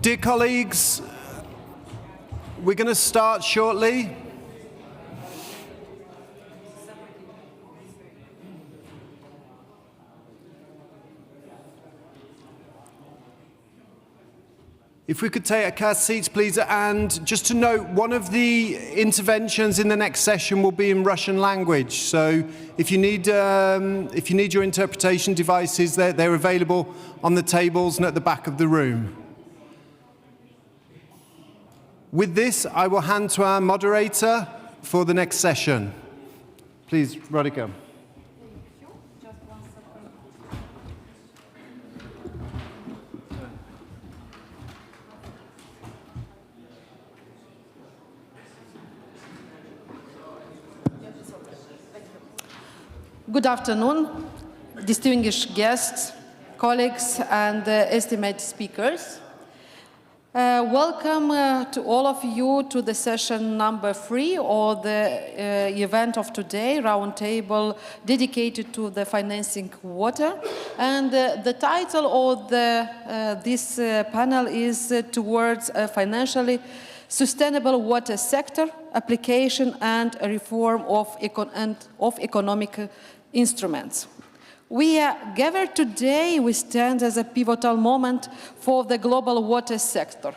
Dear colleagues, we're going to start shortly. If we could take our seats, please, and just to note, one of the interventions in the next session will be in Russian language. So if you need your interpretation devices, they're available on the tables and at the back of the room. With this, I will hand to our moderator for the next session. Please, Rodika. Good afternoon, distinguished guests, colleagues, and esteemed speakers. Welcome to all of you to the session number 3, or the event of today, Roundtable, dedicated to the financing water. And the title of this panel is Towards a Financially Sustainable Water Sector, Application and Reform of Economic Instruments. We are gathered today, we stand as a pivotal moment for the global water sector.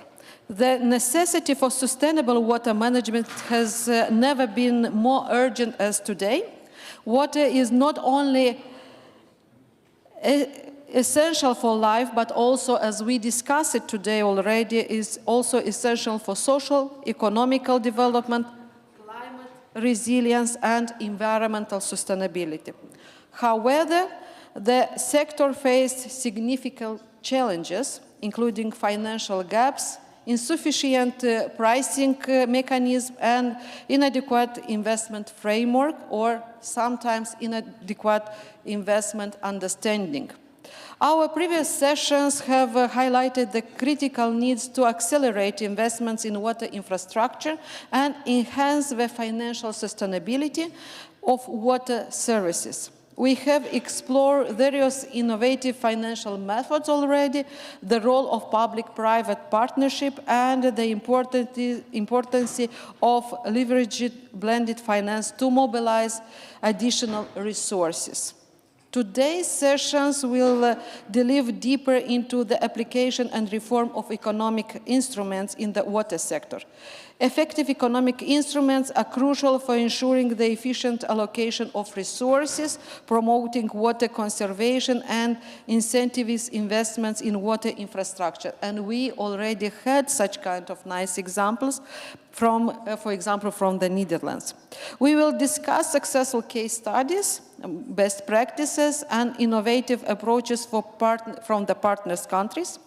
The necessity for sustainable water management has never been more urgent as today. Water is not only essential for life, but also, as we discussed it today already, is also essential for social, economical development, climate resilience, and environmental sustainability. However, the sector faced significant challenges, including financial gaps, insufficient pricing mechanism, and inadequate investment framework, or sometimes inadequate investment understanding. Our previous sessions have highlighted the critical needs to accelerate investments in water infrastructure and enhance the financial sustainability of water services. We have explored various innovative financial methods already, the role of public-private partnership, and the importance of leveraged blended finance to mobilize additional resources. Today's sessions will delve deeper into the application and reform of economic instruments in the water sector. Effective economic instruments are crucial for ensuring the efficient allocation of resources, promoting water conservation, and incentivizing investments in water infrastructure. And we already had such kind of nice examples from, for example, from the Netherlands. We will discuss successful case studies, best practices, and innovative approaches from the partners countries,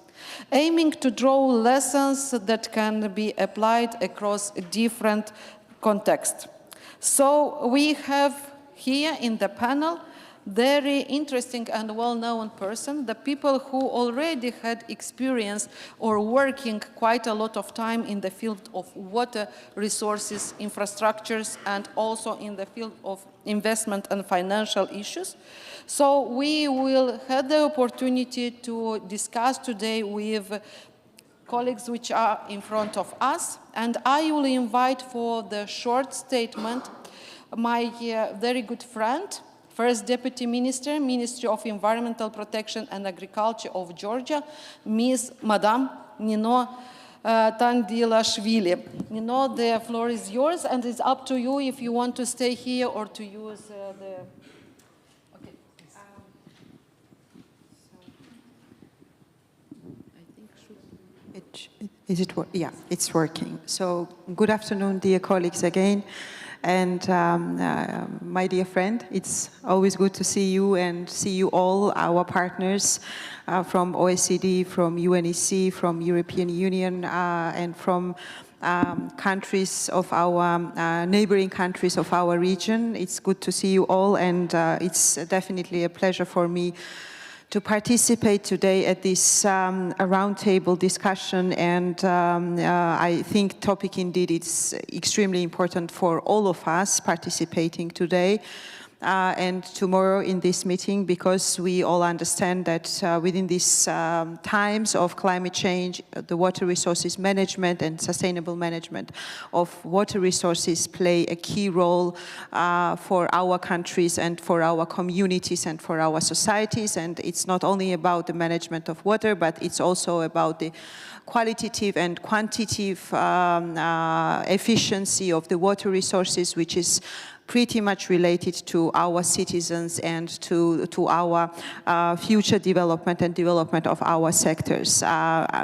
aiming to draw lessons that can be applied across different contexts. So we have here in the panel very interesting and well-known person, the people who already had experience or working quite a lot of time in the field of water resources, infrastructures, and also in the field of investment and financial issues. So we will have the opportunity to discuss today with colleagues which are in front of us, and I will invite for the short statement my very good friend, First Deputy Minister, Ministry of Environmental Protection and Agriculture of Georgia, Madame Nino Tandilashvili. Nino, the floor is yours, and it's up to you if you want to stay here or to use the... Okay. Is it? Yeah, it's working. So, good afternoon, dear colleagues, again. And my dear friend, it's always good to see you and see you all, our partners from OECD, from UNEC, from European Union, and from countries of our neighboring countries of our region. It's good to see you all, and it's definitely a pleasure for me to participate today at this roundtable discussion, and I think topic indeed is extremely important for all of us participating today. and tomorrow in this meeting, because we all understand that within these times of climate change, the water resources management and sustainable management of water resources play a key role for our countries and for our communities and for our societies. And it's not only about the management of water, but it's also about the qualitative and quantitative efficiency of the water resources, which is pretty much related to our citizens and to our future development and development of our sectors.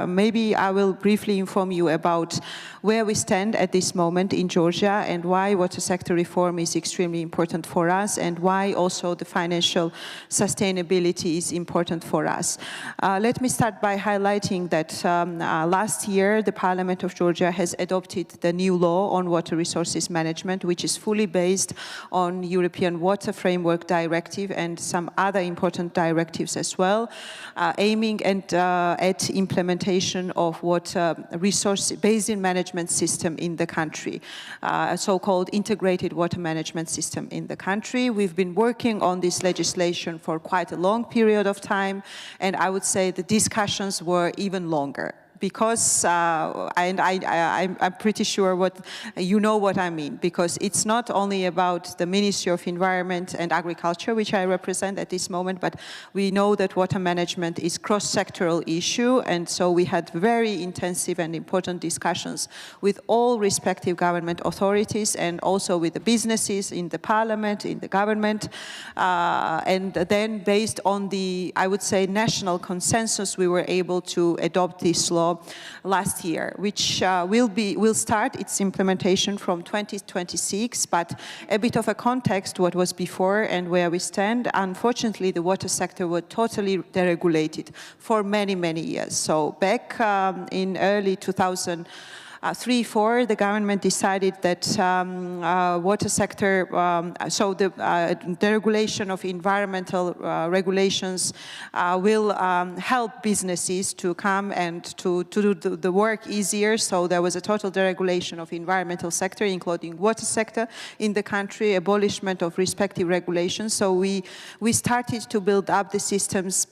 Maybe I will briefly inform you about where we stand at this moment in Georgia and why water sector reform is extremely important for us and why also the financial sustainability is important for us. Let me start by highlighting that last year the Parliament of Georgia has adopted the new law on water resources management, which is fully based on European Water Framework Directive and some other important directives as well, aiming at implementation of water resource basin management system in the country, a so-called integrated water management system in the country. We've been working on this legislation for quite a long period of time, and I would say the discussions were even longer. Because, and I'm pretty sure you know what I mean, because it's not only about the Ministry of Environment and Agriculture, which I represent at this moment, but we know that water management is cross-sectoral issue, and so we had very intensive and important discussions with all respective government authorities and also with the businesses in the parliament, in the government, and then based on the, I would say, national consensus, we were able to adopt this law last year, which will start its implementation from 2026, but a bit of a context what was before and where we stand. Unfortunately, the water sector was totally deregulated for many, many years. So back in early 2003-04, the government decided that water sector, so the deregulation of environmental regulations will help businesses to come and to do the work easier. So there was a total deregulation of environmental sector, including water sector in the country, abolishment of respective regulations. So we started to build up the systems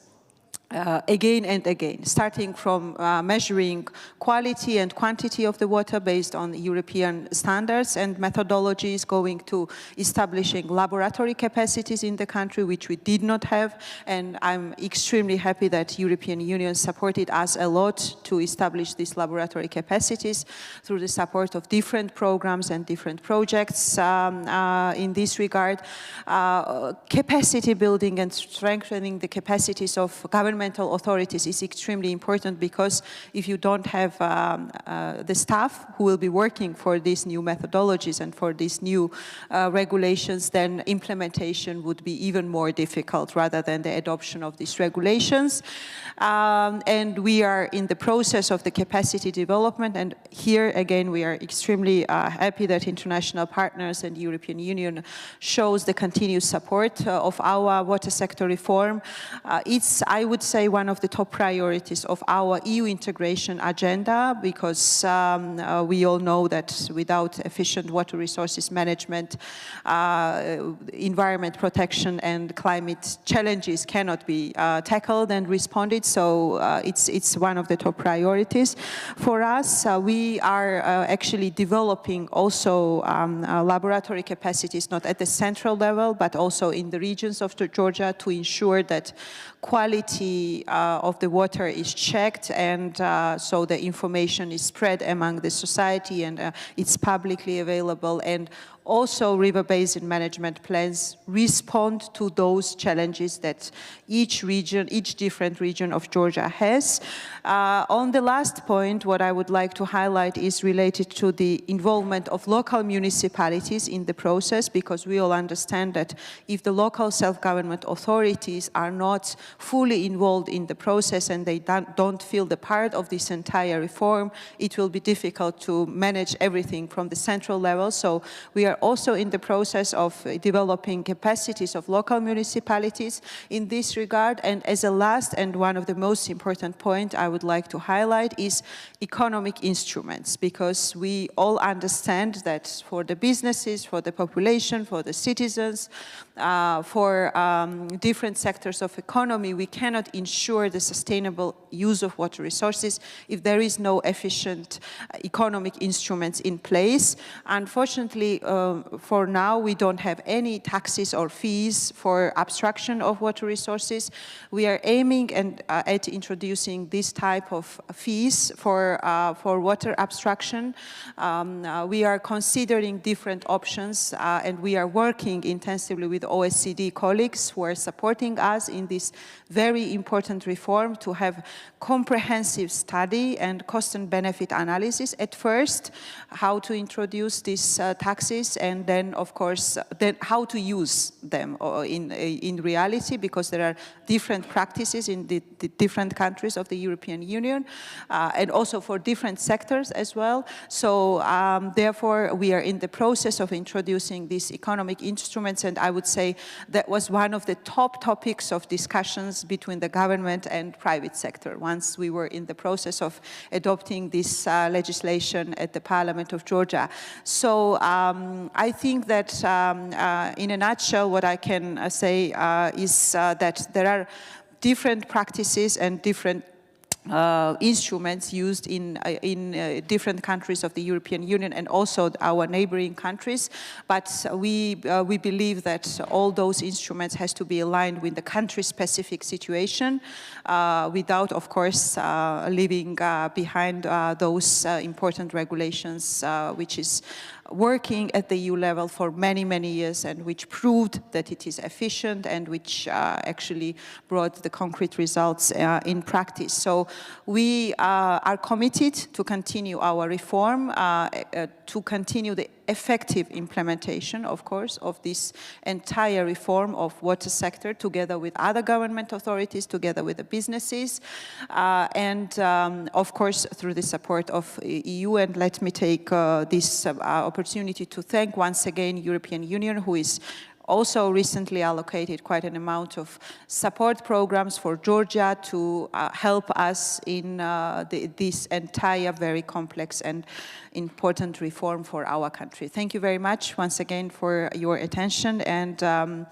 again and again, starting from measuring quality and quantity of the water based on European standards and methodologies, going to establishing laboratory capacities in the country, which we did not have. And I'm extremely happy that European Union supported us a lot to establish these laboratory capacities through the support of different programs and different projects in this regard. Capacity building and strengthening the capacities of governmental authorities is extremely important, because if you don't have the staff who will be working for these new methodologies and for these new regulations, then implementation would be even more difficult rather than the adoption of these regulations. And we are in the process of the capacity development, and here again we are extremely happy that international partners and European Union shows the continuous support of our water sector reform. It's, I would say, one of the top priorities of our EU integration agenda, because we all know that without efficient water resources management, environment protection and climate challenges cannot be tackled and responded. So it's one of the top priorities for us. We are actually developing also laboratory capacities, not at the central level, but also in the regions of Georgia, to ensure that quality of the water is checked, and so the information is spread among the society and it's publicly available. And also river basin management plans respond to those challenges that each region, each different region of Georgia has. On the last point, what I would like to highlight is related to the involvement of local municipalities in the process, because we all understand that if the local self-government authorities are not fully involved in the process and they don't feel the part of this entire reform, it will be difficult to manage everything from the central level. So we are are also in the process of developing capacities of local municipalities in this regard. And as a last and one of the most important point I would like to highlight is economic instruments, because we all understand that for the businesses, for the population, for the citizens, for different sectors of economy, we cannot ensure the sustainable use of water resources if there is no efficient economic instruments in place. Unfortunately, for now, we don't have any taxes or fees for abstraction of water resources. We are aiming at introducing this type of fees for water abstraction. We are considering different options, and we are working intensively with OECD colleagues who are supporting us in this very important reform to have comprehensive study and cost and benefit analysis at first, how to introduce these taxes, and then, of course, then how to use them in reality, because there are different practices in the different countries of the European Union, and also for different sectors as well. So therefore, we are in the process of introducing these economic instruments, and I would say that was one of the top topics of discussions between the government and private sector once we were in the process of adopting this legislation at the Parliament of Georgia. So I think that in a nutshell, what I can say is that there are different practices and different instruments used in different countries of the European Union and also our neighboring countries, but we believe that all those instruments has to be aligned with the country-specific situation, without, of course, leaving behind those important regulations, which is working at the EU level for many, many years, and which proved that it is efficient and which actually brought the concrete results in practice. So we are committed to continue our reform, to continue the effective implementation, of course, of this entire reform of water sector, together with other government authorities, together with the businesses, and of course through the support of EU. And let me take this opportunity to thank once again European Union, who is also recently allocated quite an amount of support programs for Georgia to help us in this entire very complex and important reform for our country. Thank you very much once again for your attention, and I'm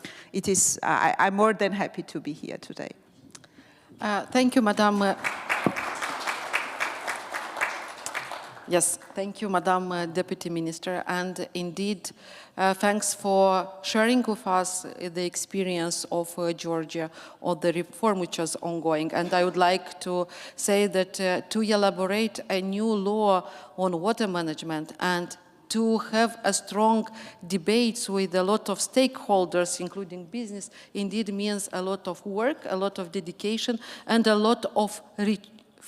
more than happy to be here today. Thank you, Madam. Yes, thank you, Madam Deputy Minister, and indeed, thanks for sharing with us the experience of Georgia or the reform which is ongoing. And I would like to say that to elaborate a new law on water management and to have a strong debates with a lot of stakeholders, including business, indeed means a lot of work, a lot of dedication, and a lot of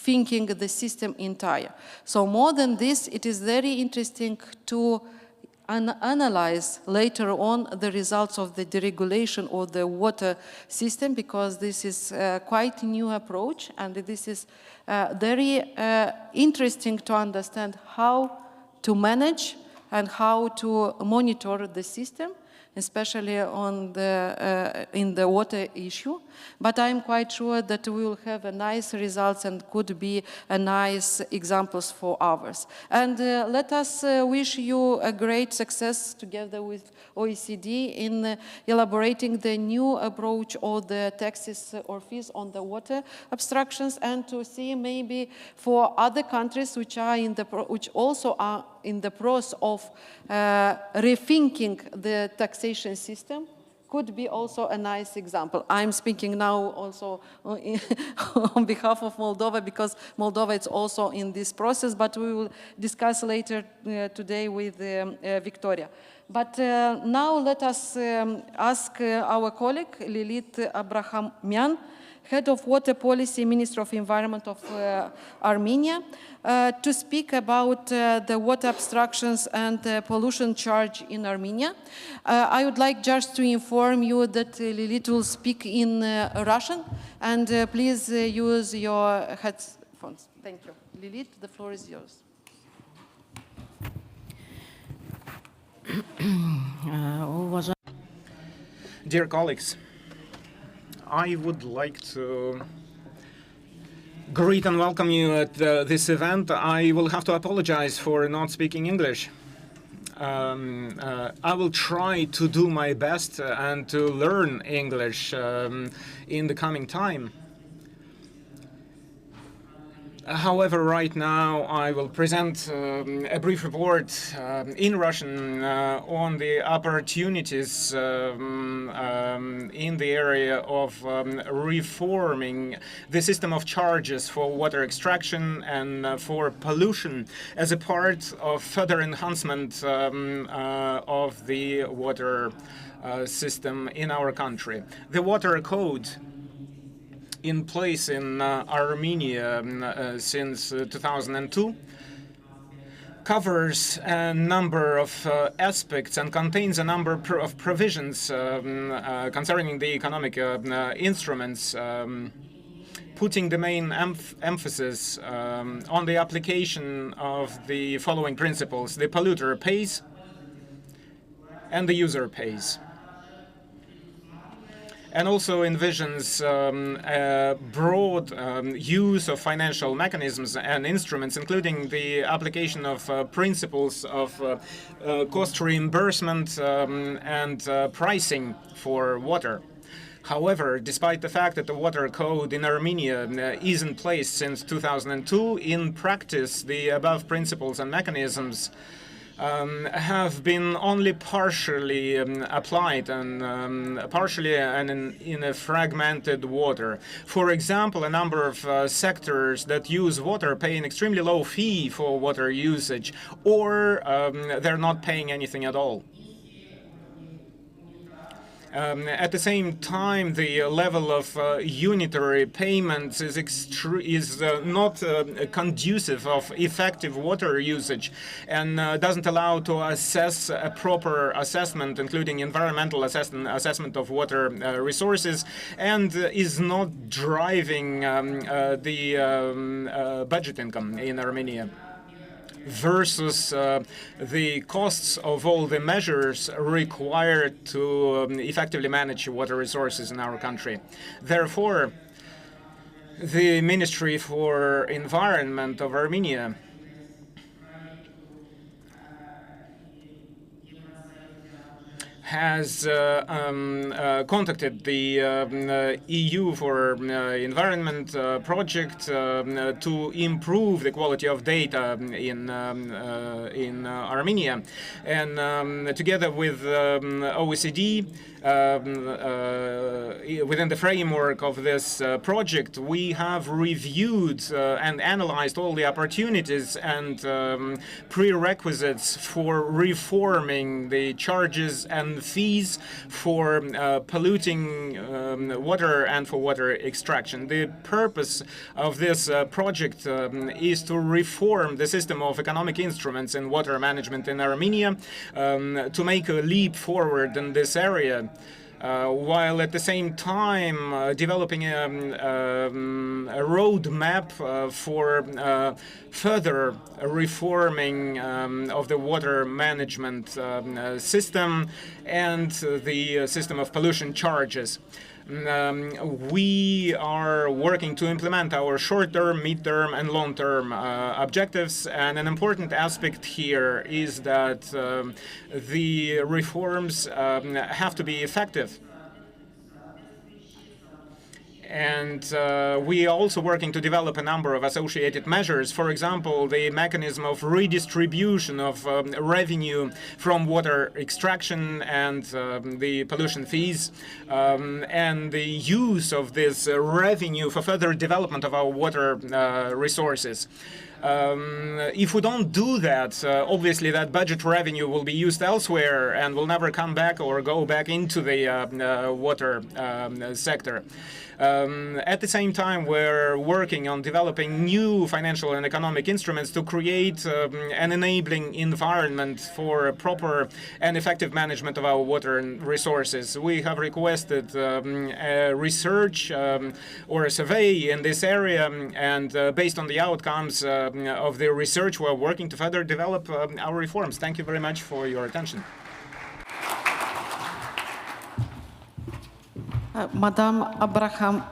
thinking the system entire. So more than this, it is very interesting to analyze later on the results of the deregulation of the water system, because this is quite a new approach, and this is very interesting to understand how to manage and how to monitor the system, especially on in the water issue. But I'm quite sure that we will have a nice results and could be a nice examples for others. And let us wish you a great success together with OECD in elaborating the new approach of the taxes or fees on the water abstractions, and to see maybe for other countries which are which also are in the process of rethinking the taxation system, could be also a nice example. I'm speaking now also on behalf of Moldova, because Moldova is also in this process, but we will discuss later today with Victoria. But now let us ask our colleague, Lilit Abrahamyan, Head of Water Policy, Minister of Environment of Armenia, to speak about the water abstractions and pollution charge in Armenia. I would like just to inform you that Lilit will speak in Russian, and please use your headphones. Thank you. Lilit, the floor is yours. Dear colleagues, I would like to greet and welcome you at this event. I will have to apologize for not speaking English. I will try to do my best and to learn English in the coming time. However, right now I will present a brief report in Russian on the opportunities in the area of reforming the system of charges for water extraction and for pollution as a part of further enhancement of the water system in our country. The water code in place in Armenia since 2002 covers a number of aspects and contains a number of provisions concerning the economic instruments, putting the main emphasis on the application of the following principles: the polluter pays and the user pays. And also envisions a broad use of financial mechanisms and instruments, including the application of principles of cost reimbursement and pricing for water. However, despite the fact that the water code in Armenia is in place since 2002, in practice the above principles and mechanisms have been only partially applied and partially and in a fragmented water. For example, a number of sectors that use water pay an extremely low fee for water usage, or they're not paying anything at all. At the same time, the level of unitary payments is not conducive of effective water usage and doesn't allow to assess a proper assessment, including environmental assessment of water resources, and is not driving the budget income in Armenia versus the costs of all the measures required to effectively manage water resources in our country. Therefore, the Ministry for Environment of Armenia has contacted the EU for Environment project to improve the quality of data in Armenia, and together with OECD, within the framework of this project, we have reviewed and analyzed all the opportunities and prerequisites for reforming the charges and fees for polluting water and for water extraction. The purpose of this project is to reform the system of economic instruments in water management in Armenia, to make a leap forward in this area, while at the same time developing a roadmap for further reforming of the water management system and the system of pollution charges. We are working to implement our short-term, mid-term, and long-term objectives, and an important aspect here is that the reforms have to be effective. And we are also working to develop a number of associated measures. For example, the mechanism of redistribution of revenue from water extraction and the pollution fees, and the use of this revenue for further development of our water resources. If we don't do that, obviously that budget revenue will be used elsewhere and will never come back or go back into the water sector. At the same time, we're working on developing new financial and economic instruments to create an enabling environment for proper and effective management of our water resources. We have requested a research or a survey in this area, and based on the outcomes, of the research, we are working to further develop our reforms. Thank you very much for your attention. Madam Abraham,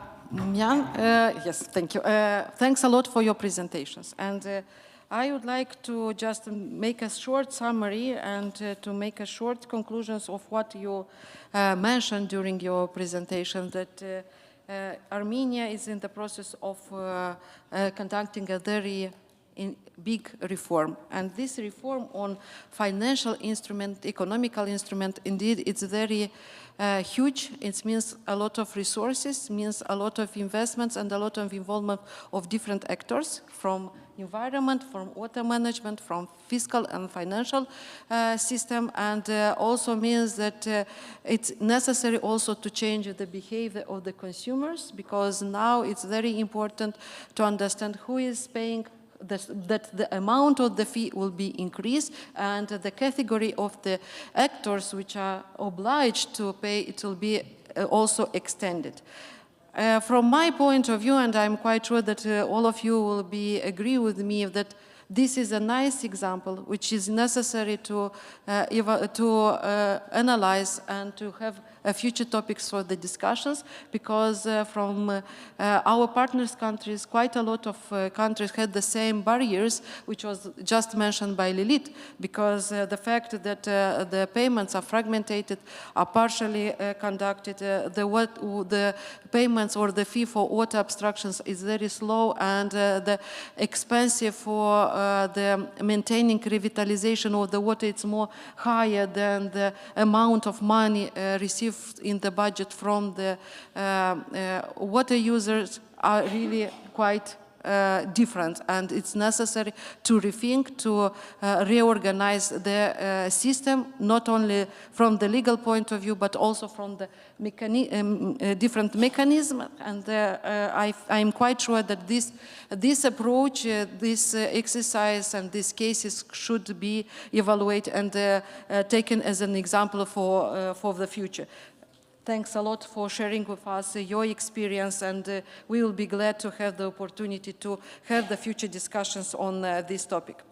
yes, thank you. Thanks a lot for your presentations. And I would like to just make a short summary and to make a short conclusions of what you mentioned during your presentation, that Armenia is in the process of conducting a very big reform. And this reform on financial instrument, economical instrument, indeed, it's very huge. It means a lot of resources, means a lot of investments and a lot of involvement of different actors, from environment, from water management, from fiscal and financial system, and also means that it's necessary also to change the behavior of the consumers, because now it's very important to understand who is paying, that the amount of the fee will be increased, and the category of the actors which are obliged to pay, it will be also extended. From my point of view, and I'm quite sure that all of you will agree with me, that this is a nice example which is necessary to analyze and to have future topics for the discussions, because from our partners countries, quite a lot of countries had the same barriers, which was just mentioned by Lilith, because the fact that the payments are fragmented, are partially conducted, the payments or the fee for water abstractions is very slow, and the expensive for the maintaining revitalization of the water, it's more higher than the amount of money received in the budget from the water users, are really quite different, and it's necessary to rethink, to reorganize the system, not only from the legal point of view, but also from the different mechanisms. And I'm quite sure that this approach, this exercise and these cases should be evaluated and taken as an example for the future. Thanks a lot for sharing with us your experience, and we will be glad to have the opportunity to have the future discussions on this topic.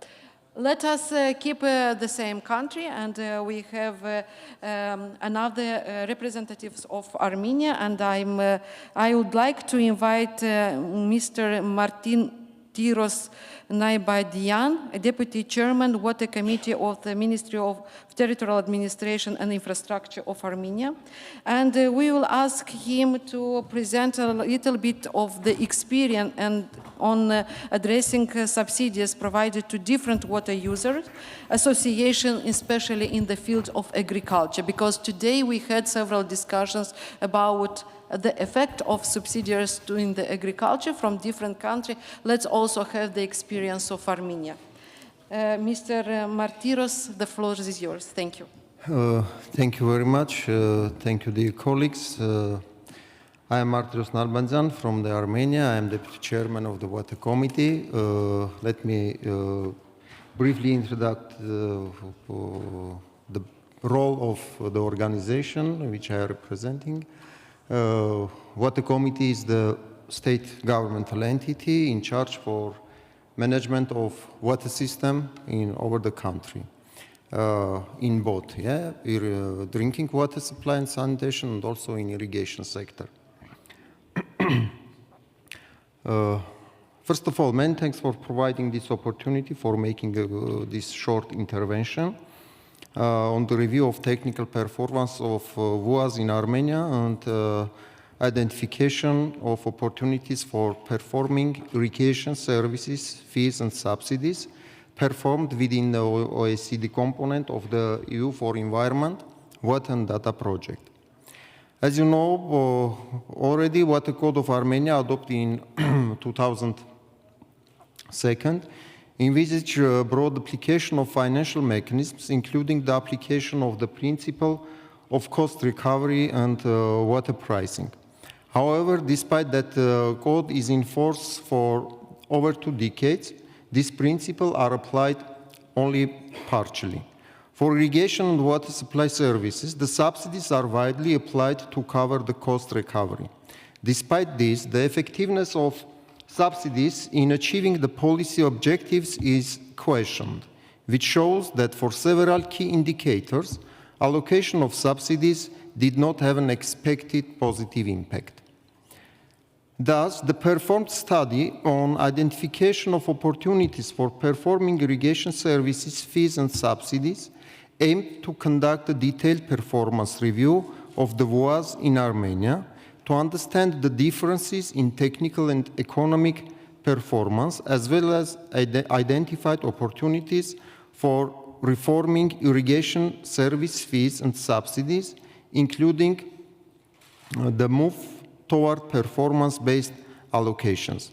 Let us keep the same country, and we have another representatives of Armenia, and I would like to invite Mr. Martin Tiros Naibadian, Deputy Chairman, Water Committee of the Ministry of Territorial Administration and Infrastructure of Armenia. And we will ask him to present a little bit of the experience and on addressing subsidies provided to different water users, association, especially in the field of agriculture, because today we had several discussions about the effect of subsidies in the agriculture from different countries. Let's also have the experience of Armenia. Mr. Martiros, the floor is yours. Thank you. Thank you very much. Thank you, dear colleagues. I am Martiros Nalbandzan from Armenia. I am Deputy Chairman of the Water Committee. Let me briefly introduce the role of the organization which I am representing. Water Committee is the state governmental entity in charge for management of water system over the country, in both drinking water supply and sanitation, and also in irrigation sector. First of all, many thanks for providing this opportunity for making this short intervention on the review of technical performance of WUAs in Armenia and identification of opportunities for performing irrigation services, fees and subsidies performed within the OECD component of the EU for Environment, Water and Data project. As you know, already Water Code of Armenia adopted in 2002 envisage broad application of financial mechanisms, including the application of the principle of cost recovery and water pricing. However, despite that code is in force for over 2 decades, these principles are applied only partially. For irrigation and water supply services, the subsidies are widely applied to cover the cost recovery. Despite this, the effectiveness of subsidies in achieving the policy objectives is questioned, which shows that for several key indicators, allocation of subsidies did not have an expected positive impact. Thus, the performed study on identification of opportunities for performing irrigation services, fees and subsidies aimed to conduct a detailed performance review of the WOAs in Armenia to understand the differences in technical and economic performance, as well as identified opportunities for reforming irrigation service fees and subsidies, including the move toward performance-based allocations.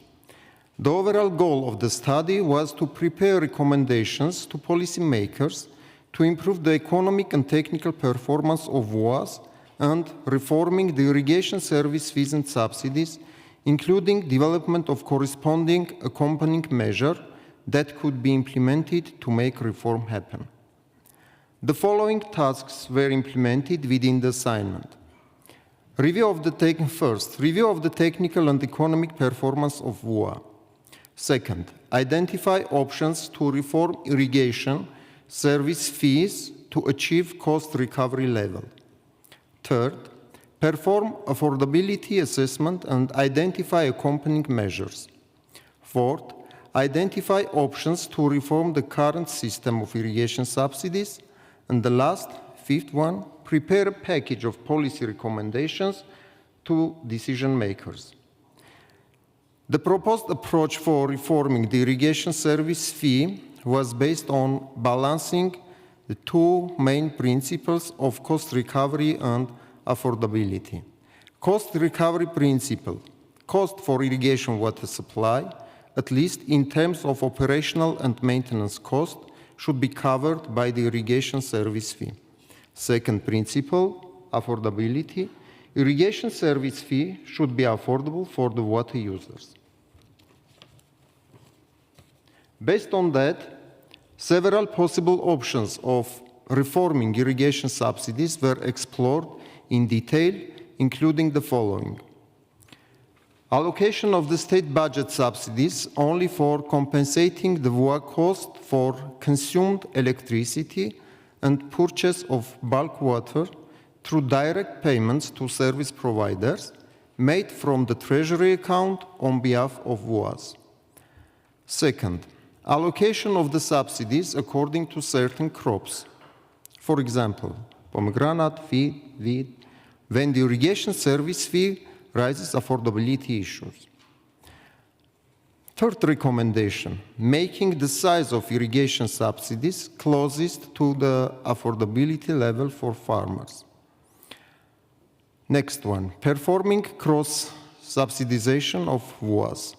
The overall goal of the study was to prepare recommendations to policymakers to improve the economic and technical performance of WOAs and reforming the irrigation service fees and subsidies, including development of corresponding accompanying measure that could be implemented to make reform happen. The following tasks were implemented within the assignment. Review of the technical and economic performance of WOA. Second, identify options to reform irrigation service fees to achieve cost recovery level. Third, perform affordability assessment and identify accompanying measures. Fourth, identify options to reform the current system of irrigation subsidies. And the last, fifth one, prepare a package of policy recommendations to decision makers. The proposed approach for reforming the irrigation service fee was based on balancing the two main principles of cost recovery and affordability. Cost recovery principle, cost for irrigation water supply, at least in terms of operational and maintenance cost, should be covered by the irrigation service fee. Second principle, affordability, irrigation service fee should be affordable for the water users. Based on that, several possible options of reforming irrigation subsidies were explored in detail, including the following. Allocation of the state budget subsidies only for compensating the WOA cost for consumed electricity and purchase of bulk water through direct payments to service providers made from the treasury account on behalf of WOAs. Second, allocation of the subsidies according to certain crops. For example, pomegranate, wheat, when the irrigation service fee raises affordability issues. Third recommendation, making the size of irrigation subsidies closest to the affordability level for farmers. Next one, performing cross-subsidization of WOAs.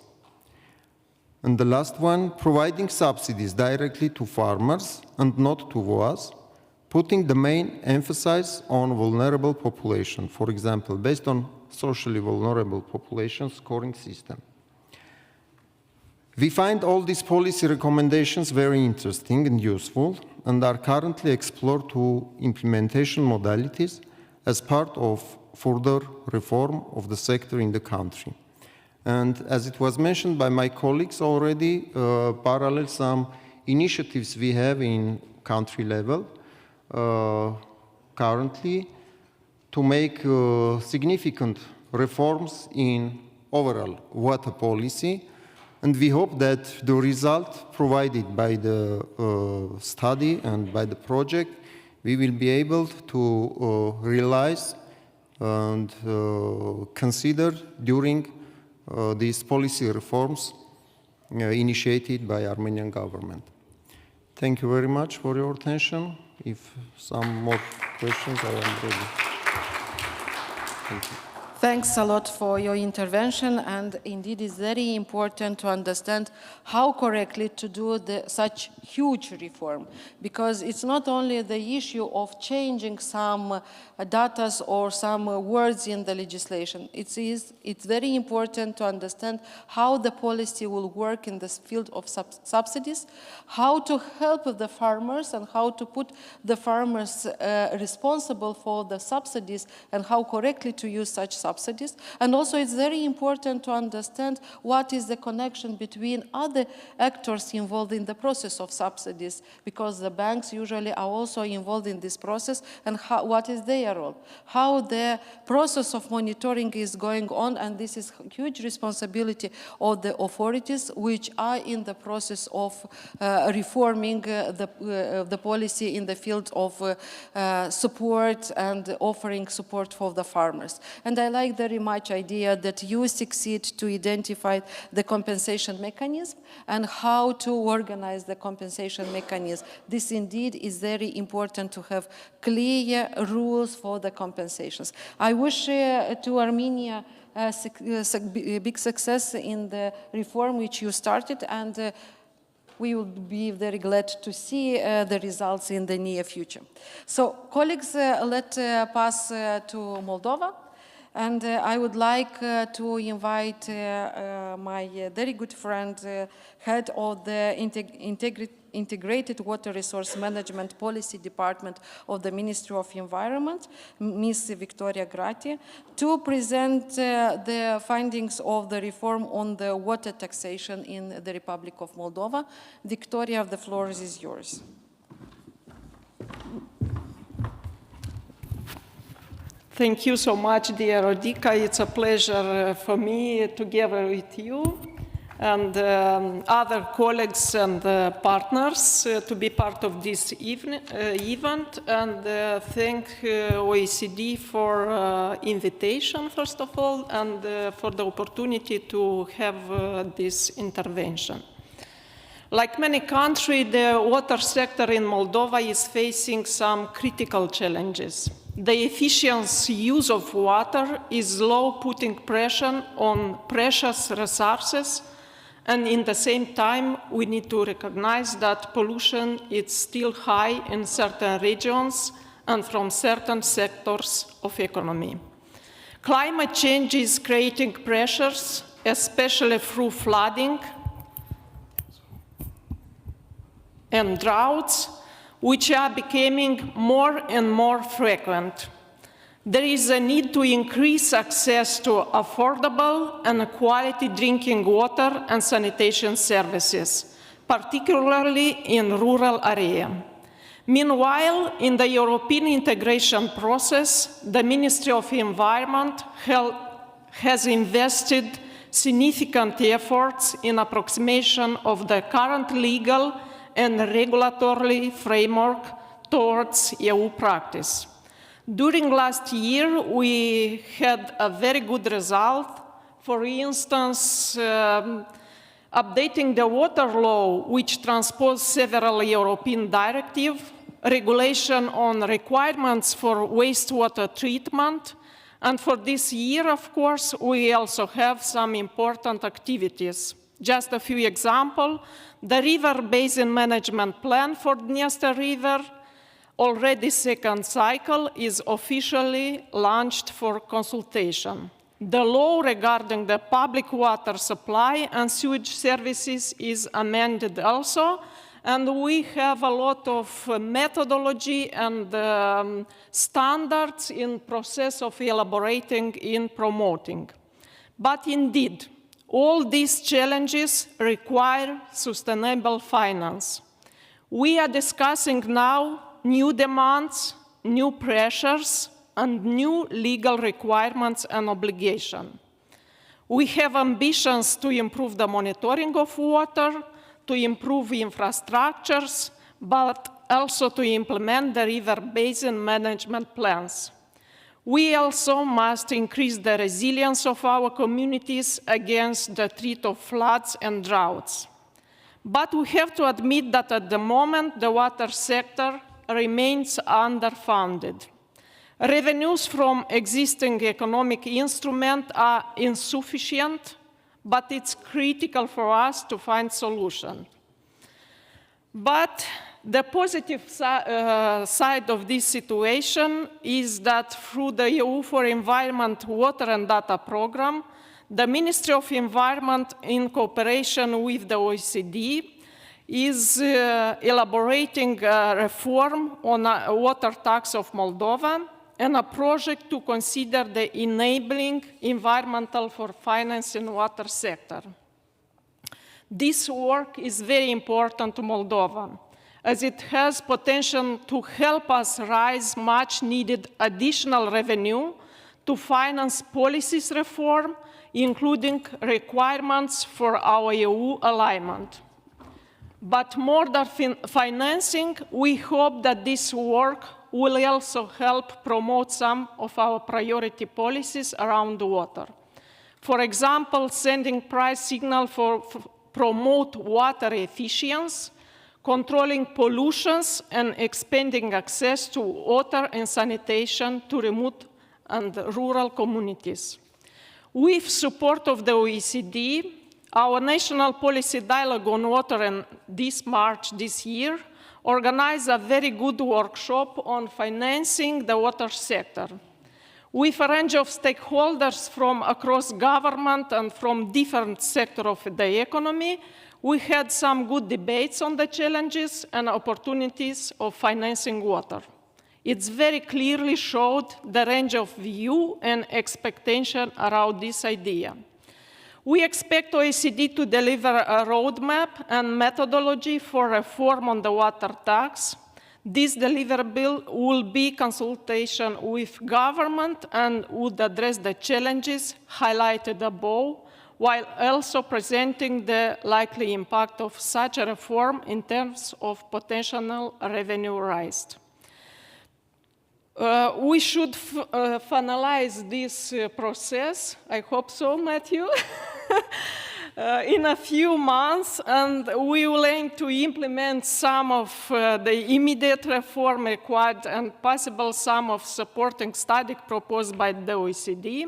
And the last one, providing subsidies directly to farmers and not to WOAs, putting the main emphasis on vulnerable population, for example, based on socially vulnerable population scoring system. We find all these policy recommendations very interesting and useful and are currently explored to implementation modalities as part of further reform of the sector in the country. And as it was mentioned by my colleagues already, parallel some initiatives we have in country level currently to make significant reforms in overall water policy. And we hope that the result provided by the study and by the project, we will be able to realize and consider during these policy reforms initiated by Armenian government. Thank you very much for your attention. If some more questions, I am ready. Thank you. Thanks a lot for your intervention, and indeed it's very important to understand how correctly to do such huge reform, because it's not only the issue of changing some data or some words in the legislation. It's very important to understand how the policy will work in this field of subsidies, how to help the farmers and how to put the farmers responsible for the subsidies and how correctly to use such subsidies. subsidies. And also it's very important to understand what is the connection between other actors involved in the process of subsidies, because the banks usually are also involved in this process, and what is their role, how the process of monitoring is going on, and this is a huge responsibility of the authorities which are in the process of reforming the policy in the field of support and offering support for the farmers. And I like very much idea that you succeed to identify the compensation mechanism and how to organize the compensation mechanism. This indeed is very important to have clear rules for the compensations. I wish to Armenia big success in the reform which you started, and we will be very glad to see the results in the near future. So, colleagues, let's pass to Moldova. And I would like to invite my very good friend, head of the Integrated Water Resource Management Policy Department of the Ministry of Environment, Ms. Victoria Grati, to present the findings of the reform on the water taxation in the Republic of Moldova. Victoria, the floor is yours. Thank you so much, dear Rodica. It's a pleasure for me, together with you and other colleagues and partners, to be part of this event, and thank OECD for invitation, first of all, and for the opportunity to have this intervention. Like many countries, the water sector in Moldova is facing some critical challenges. The efficient use of water is low, putting pressure on precious resources, and in the same time, we need to recognize that pollution is still high in certain regions and from certain sectors of economy. Climate change is creating pressures, especially through flooding and droughts, which are becoming more and more frequent. There is a need to increase access to affordable and quality drinking water and sanitation services, particularly in rural areas. Meanwhile, in the European integration process, the Ministry of Environment has invested significant efforts in approximation of the current legal and regulatory framework towards EU practice. During last year, we had a very good result. For instance, updating the water law, which transposed several European directives, regulation on requirements for wastewater treatment, and for this year, of course, we also have some important activities. Just a few examples. The River Basin Management Plan for Dniester River, already second cycle, is officially launched for consultation. The law regarding the public water supply and sewage services is amended also, and we have a lot of methodology and standards in process of elaborating in promoting. But indeed, all these challenges require sustainable finance. We are discussing now new demands, new pressures, and new legal requirements and obligations. We have ambitions to improve the monitoring of water, to improve infrastructures, but also to implement the river basin management plans. We also must increase the resilience of our communities against the threat of floods and droughts. But we have to admit that at the moment, the water sector remains underfunded. Revenues from existing economic instruments are insufficient, but it's critical for us to find solutions. But the positive side of this situation is that through the EU for Environment, Water and Data Program, the Ministry of Environment, in cooperation with the OECD, is elaborating a reform on a water tax of Moldova, and a project to consider the enabling environmental for finance in water sector. This work is very important to Moldova, as it has potential to help us raise much needed additional revenue to finance policies reform, including requirements for our EU alignment. But more than financing, we hope that this work will also help promote some of our priority policies around the water. For example, sending price signal for promote water efficiency, controlling pollutions, and expanding access to water and sanitation to remote and rural communities. With support of the OECD, our National Policy Dialogue on Water in this March this year organized a very good workshop on financing the water sector. With a range of stakeholders from across government and from different sectors of the economy, we had some good debates on the challenges and opportunities of financing water. It's very clearly showed the range of view and expectation around this idea. We expect OECD to deliver a roadmap and methodology for reform on the water tax. This deliverable will be consultation with government and would address the challenges highlighted above, while also presenting the likely impact of such a reform in terms of potential revenue raised. We should finalize this process, I hope so, Matthew, in a few months, and we will aim to implement some of the immediate reform required and possible some of supporting study proposed by the OECD.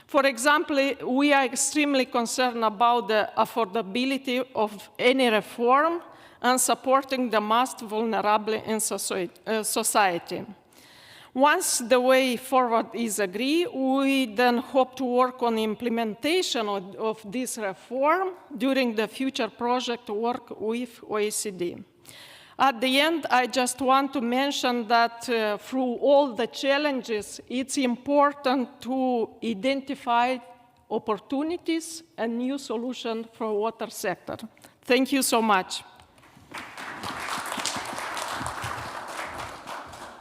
For example, we are extremely concerned about the affordability of any reform and supporting the most vulnerable in society. Once the way forward is agreed, we then hope to work on implementation of this reform during the future project work with OECD. At the end, I just want to mention that through all the challenges, it's important to identify opportunities and new solutions for water sector. Thank you so much.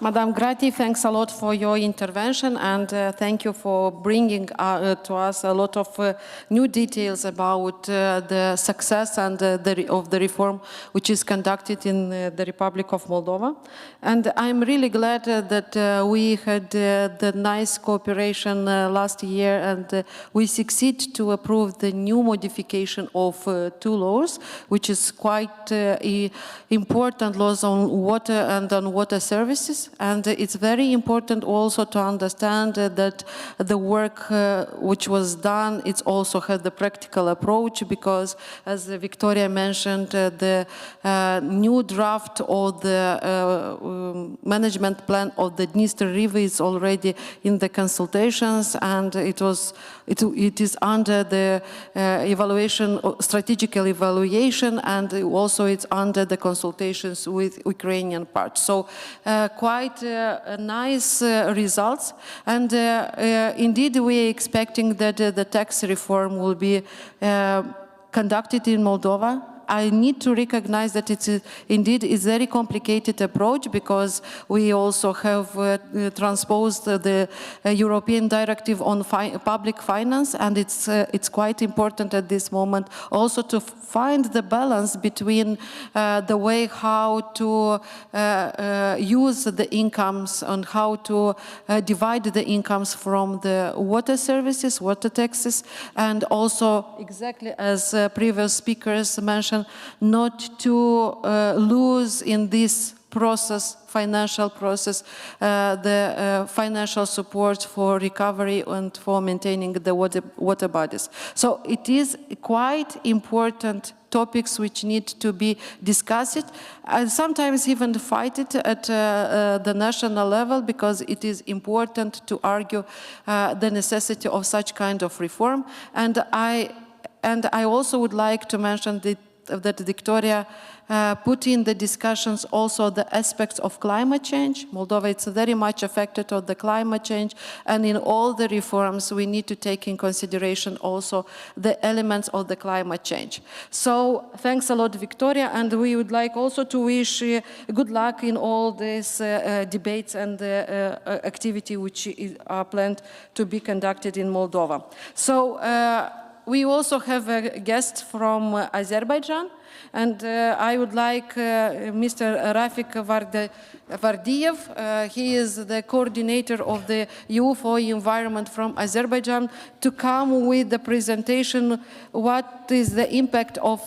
Madam Grati, thanks a lot for your intervention, and thank you for bringing to us a lot of new details about the success and of the reform which is conducted in the Republic of Moldova. And I'm really glad that we had the nice cooperation last year, and we succeed to approve the new modification of 2 laws, which is quite important laws on water and on water services. And it's very important also to understand that the work which was done, it also had the practical approach, because as Victoria mentioned, the new draft of the management plan of the Dniester River is already in the consultations, and it is under the strategical evaluation, and also it's under the consultations with Ukrainian part. So quite nice results, and indeed we are expecting that the tax reform will be conducted in Moldova. I need to recognize that it's indeed a very complicated approach, because we also have transposed the European Directive on Public Finance, and it's quite important at this moment also to find the balance between the way how to use the incomes and how to divide the incomes from the water services, water taxes, and also, exactly as previous speakers mentioned, not to lose in this process, financial process, the financial support for recovery and for maintaining the water bodies. So it is quite important topics which need to be discussed, and sometimes even fighted at the national level, because it is important to argue the necessity of such kind of reform. And I also would like to mention that that Victoria put in the discussions also the aspects of climate change. Moldova is very much affected by the climate change, and in all the reforms we need to take in consideration also the elements of the climate change. So thanks a lot, Victoria, and we would like also to wish good luck in all these debates and activity which are planned to be conducted in Moldova. So we also have a guest from Azerbaijan, and I would like Mr. Rafik Vardiev, he is the coordinator of the EU for Environment from Azerbaijan, to come with the presentation what is the impact of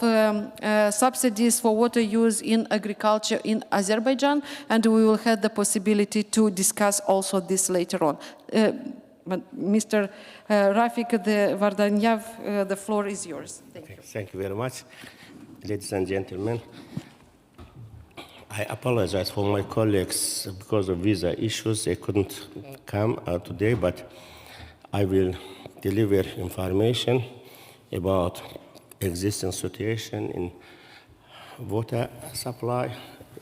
subsidies for water use in agriculture in Azerbaijan, and we will have the possibility to discuss also this later on. Mr. Rafik Vardiev, the floor is yours. Thank you. Thank you very much. Ladies and gentlemen, I apologize for my colleagues because of visa issues. They couldn't come today, but I will deliver information about existing situation in water supply,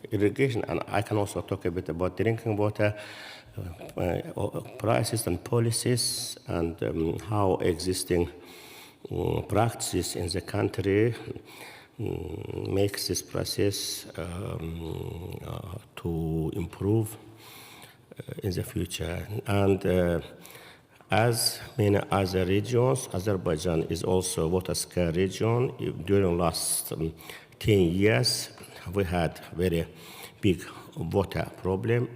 irrigation, and I can also talk a bit about drinking water, prices and policies, and how existing practices in the country makes this process to improve in the future. And as many other regions, Azerbaijan is also a water-scarce region. During the last 10 years, we had very big water problem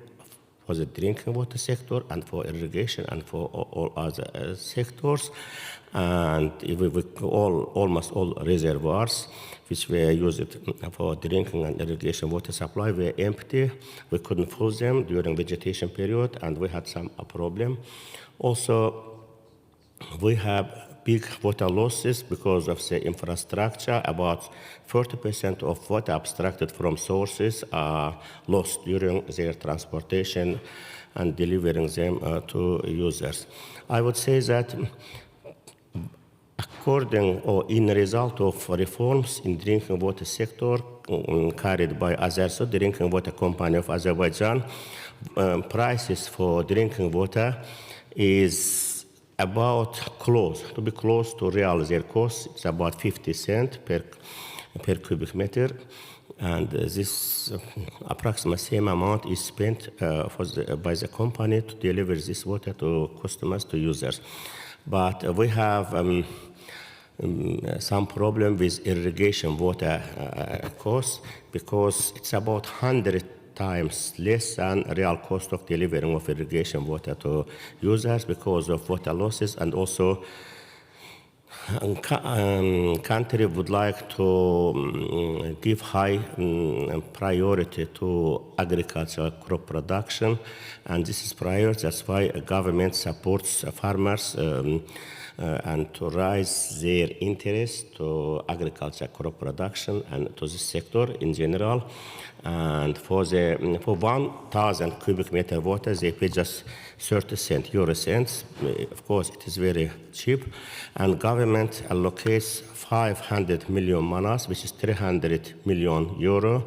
for the drinking water sector and for irrigation and for all other sectors. And almost all reservoirs which were used for drinking and irrigation water supply were empty. We couldn't fill them during vegetation period, and we had some problem. Also, we have big water losses because of the infrastructure. About 40% of water abstracted from sources are lost during their transportation and delivering them to users. I would say that according or in result of reforms in drinking water sector carried by Azerso, the drinking water company of Azerbaijan, prices for drinking water is about close to real their cost. It's about 50 cents per cubic meter, and this approximately same amount is spent by the company to deliver this water to customers, to users. But we have some problem with irrigation water costs, because it's about 100 times less than real cost of delivering of irrigation water to users because of water losses. And also country would like to give high priority to agricultural crop production, and this is priority. That's why government supports farmers and to raise their interest to agriculture crop production and to this sector in general. And for 1,000 cubic meter water, they pay just 30 euro cents. Of course, it is very cheap. And government allocates 500 million manas, which is 300 million euro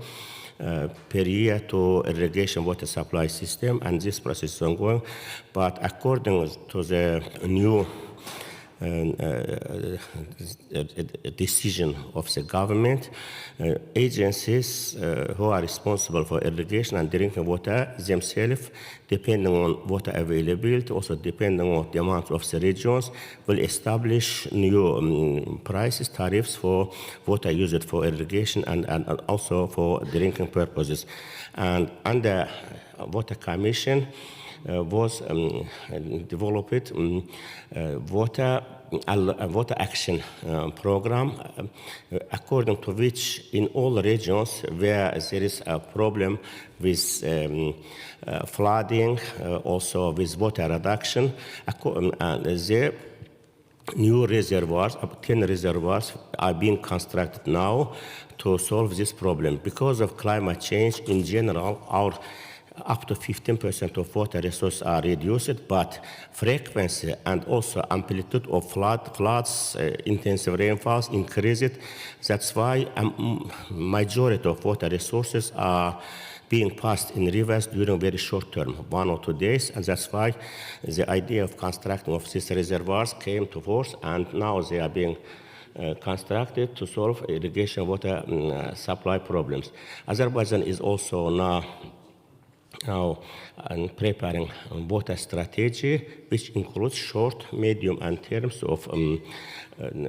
per year to irrigation water supply system. And this process is ongoing. But according to the new decision of the government, agencies who are responsible for irrigation and drinking water themselves, depending on water availability, also depending on the amount of the regions, will establish new prices, tariffs for water used for irrigation and also for drinking purposes. And under Water Commission, was developed water action program, according to which in all regions where there is a problem with flooding, also with water reduction, there new reservoirs, 10 reservoirs are being constructed now to solve this problem. Because of climate change in general, our up to 15% of water resources are reduced, but frequency and also amplitude of floods, intensive rainfalls increased. That's why majority of water resources are being passed in rivers during very short term, 1 or 2 days, and that's why the idea of constructing of these reservoirs came to force, and now they are being constructed to solve irrigation water supply problems. Azerbaijan is also now preparing a water strategy, which includes short, medium, and terms of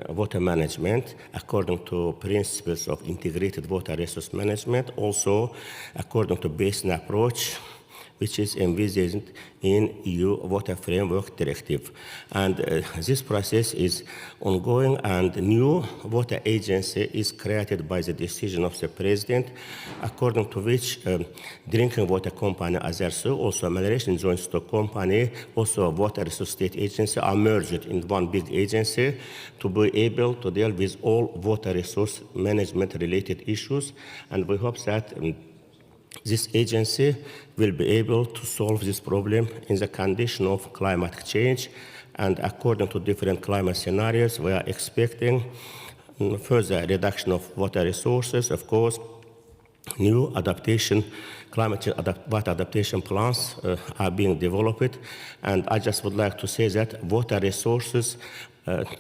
water management according to principles of integrated water resource management, also according to basin approach, which is envisaged in EU Water Framework Directive. And this process is ongoing, and new water agency is created by the decision of the President, according to which drinking water company Azersu, also a Malaysian joint stock company, also a water resource state agency are merged in one big agency to be able to deal with all water resource management related issues. And we hope that this agency will be able to solve this problem in the condition of climate change, and according to different climate scenarios, we are expecting further reduction of water resources. Of course, new adaptation, climate change water adaptation plans are being developed, and I just would like to say that water resources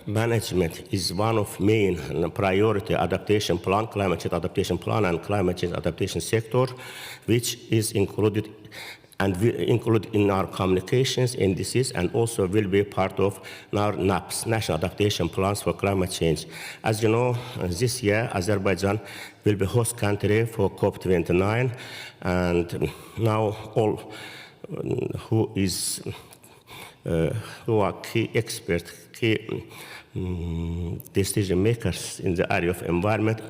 management is one of main priority adaptation plan, climate change adaptation plan and climate change adaptation sector, which is included and will include in our communications indices, and also will be part of our NAPs, National Adaptation Plans for Climate Change. As you know, this year Azerbaijan will be host country for COP29, and now all who are key experts, key decision makers in the area of environment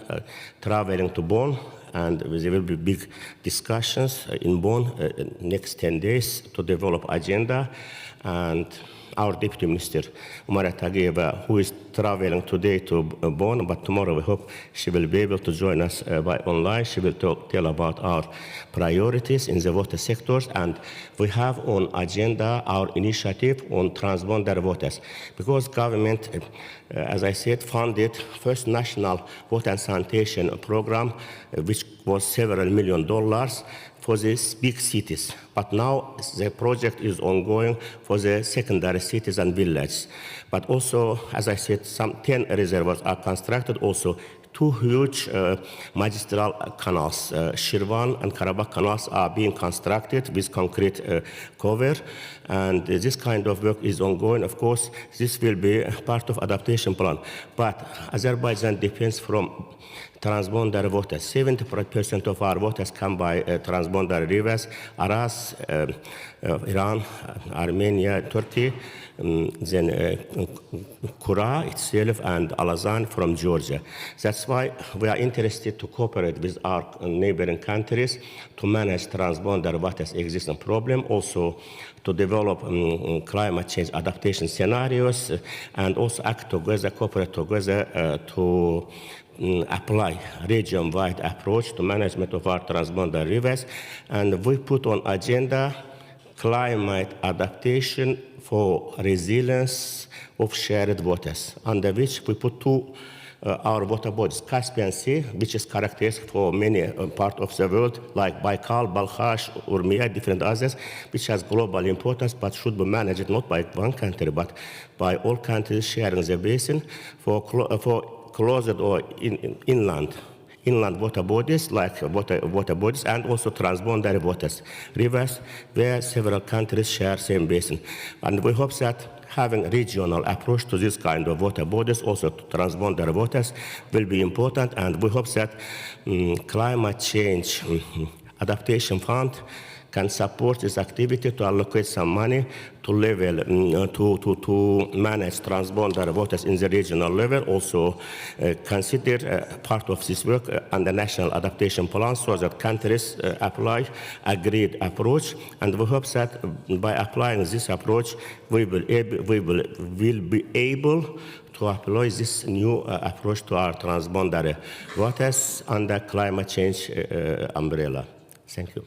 traveling to Bonn, and there will be big discussions in Bonn next 10 days to develop agenda. And our Deputy Minister, Umara Tagiyeva, who is traveling today to Bonn, but tomorrow we hope she will be able to join us by online. She will tell about our priorities in the water sectors, and we have on agenda our initiative on transboundary waters, because government, as I said, funded first national water and sanitation program, which was several $1 million for these big cities. But now the project is ongoing for the secondary cities and villages. But also, as I said, some 10 reservoirs are constructed. Also, 2 huge magistral canals, Shirvan and Karabakh canals, are being constructed with concrete cover. And this kind of work is ongoing. Of course, this will be part of adaptation plan. But Azerbaijan depends from transboundary waters. 70% of our waters come by transboundary rivers: Aras, Iran, Armenia, Turkey, then Kura itself, and Alazan from Georgia. That's why we are interested to cooperate with our neighboring countries to manage transboundary waters existing problem, also to develop climate change adaptation scenarios, and also act together, cooperate together to apply region-wide approach to management of our transboundary rivers. And we put on agenda climate adaptation for resilience of shared waters, under which we put 2 our water bodies: Caspian Sea, which is characteristic for many parts of the world, like Baikal, Balkhash, Urmia, different others, which has global importance, but should be managed not by one country, but by all countries sharing the basin, for closer or inland water bodies, like water bodies, and also transboundary waters, rivers, where several countries share same basin. And we hope that having a regional approach to this kind of water bodies, also to transboundary waters, will be important. And we hope that climate change adaptation fund can support this activity to allocate some money to level to manage transboundary waters in the regional level. Also consider part of this work and the national adaptation plan, so that countries apply agreed approach. And we hope that by applying this approach, we will be able to apply this new approach to our transboundary waters under climate change umbrella. Thank you.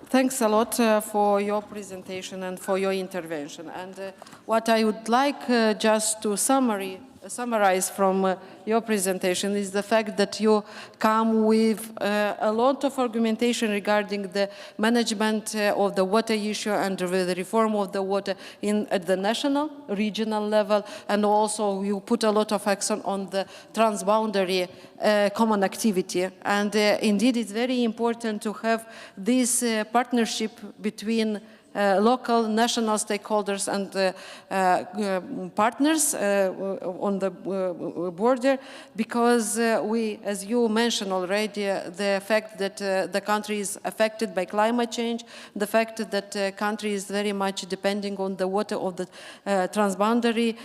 Thanks a lot for your presentation and for your intervention. And what I would like just to summarize from your presentation is the fact that you come with a lot of argumentation regarding the management of the water issue and the reform of the water at the national, regional level, and also you put a lot of accent on the transboundary common activity. And indeed, it's very important to have this partnership between local, national stakeholders and partners on the border, because we, as you mentioned already, the fact that the country is affected by climate change, the fact that the country is very much depending on the water of the transboundary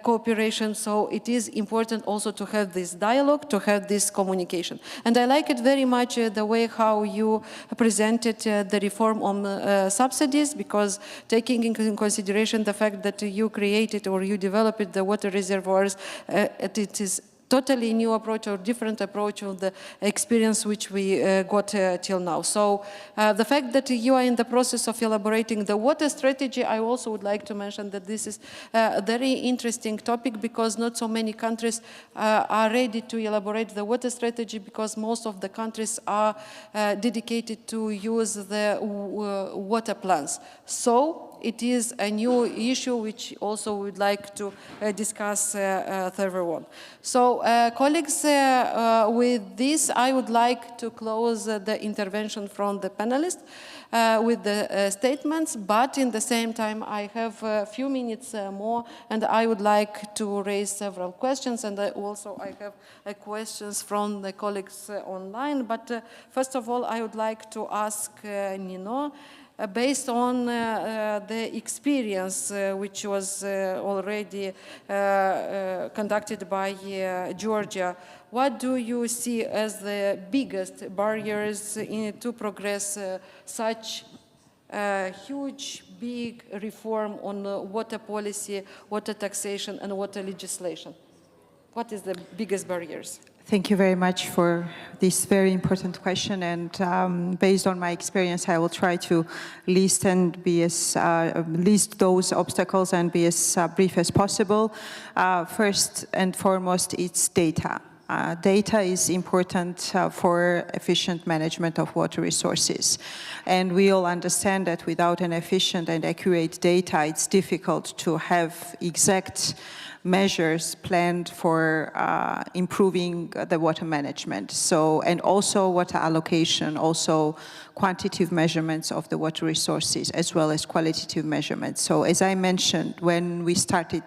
cooperation. So it is important also to have this dialogue, to have this communication. And I like it very much the way how you presented the reform on subsidies, because taking into consideration the fact that you created or you developed the water reservoirs, it is totally new approach or different approach of the experience which we got till now. So the fact that you are in the process of elaborating the water strategy, I also would like to mention that this is a very interesting topic, because not so many countries are ready to elaborate the water strategy, because most of the countries are dedicated to use the water plans. So it is a new issue which also we would like to discuss further on. So colleagues, with this I would like to close the intervention from the panelists with the statements, but in the same time I have a few minutes more, and I would like to raise several questions, and also I have questions from the colleagues online. But first of all, I would like to ask Nino, based on the experience which was already conducted by Georgia, what do you see as the biggest barriers to progress such huge, big reform on water policy, water taxation, and water legislation? What is the biggest barriers? Thank you very much for this very important question, and based on my experience, I will try to list those obstacles and be as brief as possible. First and foremost, it's data. Data is important for efficient management of water resources. And we all understand that without an efficient and accurate data, it's difficult to have exact measures planned for improving the water management. So, and also water allocation, also quantitative measurements of the water resources, as well as qualitative measurements. So as I mentioned, when we started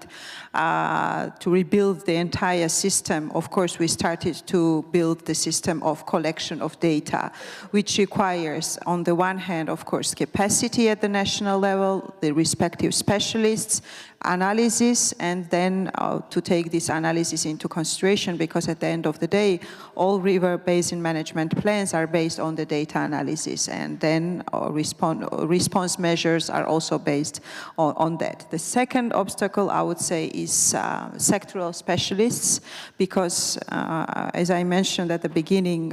to rebuild the entire system, of course, we started to build the system of collection of data, which requires, on the one hand, of course, capacity at the national level, the respective specialists, analysis, and then to take this analysis into consideration, because at the end of the day, all river basin management plans are based on the data analysis, and then response measures are also based on that. The second obstacle, I would say, is sectoral specialists, because as I mentioned at the beginning,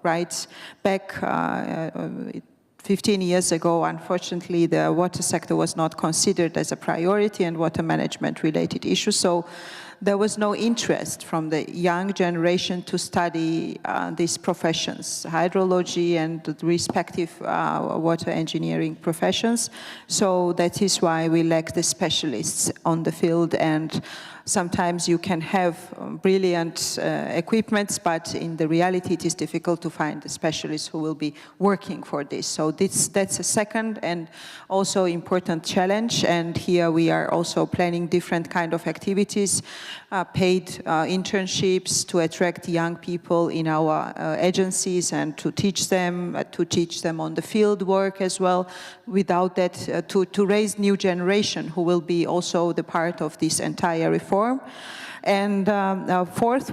right back 15 years ago, unfortunately, the water sector was not considered as a priority and water management related issues. So there was no interest from the young generation to study these professions, hydrology and the respective water engineering professions. So that is why we lack the specialists on the field, and sometimes you can have brilliant equipments, but in the reality it is difficult to find the specialists who will be working for this. So that's a second and also important challenge, and here we are also planning different kind of activities, paid internships to attract young people in our agencies and to teach them on the field work as well. Without that, to raise new generation who will be also the part of this entire reform. And third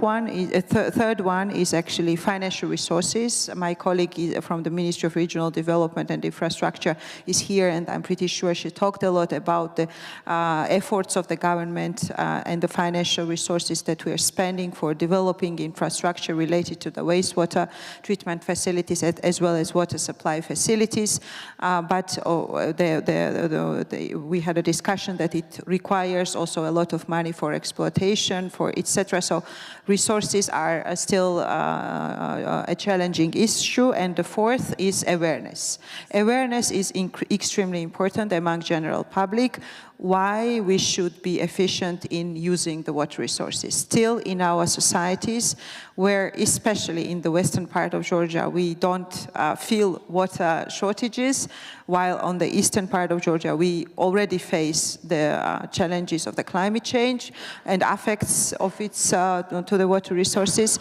one is actually financial resources. My colleague from the Ministry of Regional Development and Infrastructure is here, and I'm pretty sure she talked a lot about the efforts of the government and the financial resources that we are spending for developing infrastructure related to the wastewater treatment facilities as well as water supply facilities. But we had a discussion that it requires also a lot of money for exploitation, for etc. So resources are still a challenging issue. And the fourth is awareness. Awareness is extremely important among general public. Why we should be efficient in using the water resources. Still in our societies, where especially in the western part of Georgia, we don't feel water shortages, while on the eastern part of Georgia, we already face the challenges of the climate change and effects of its to the water resources.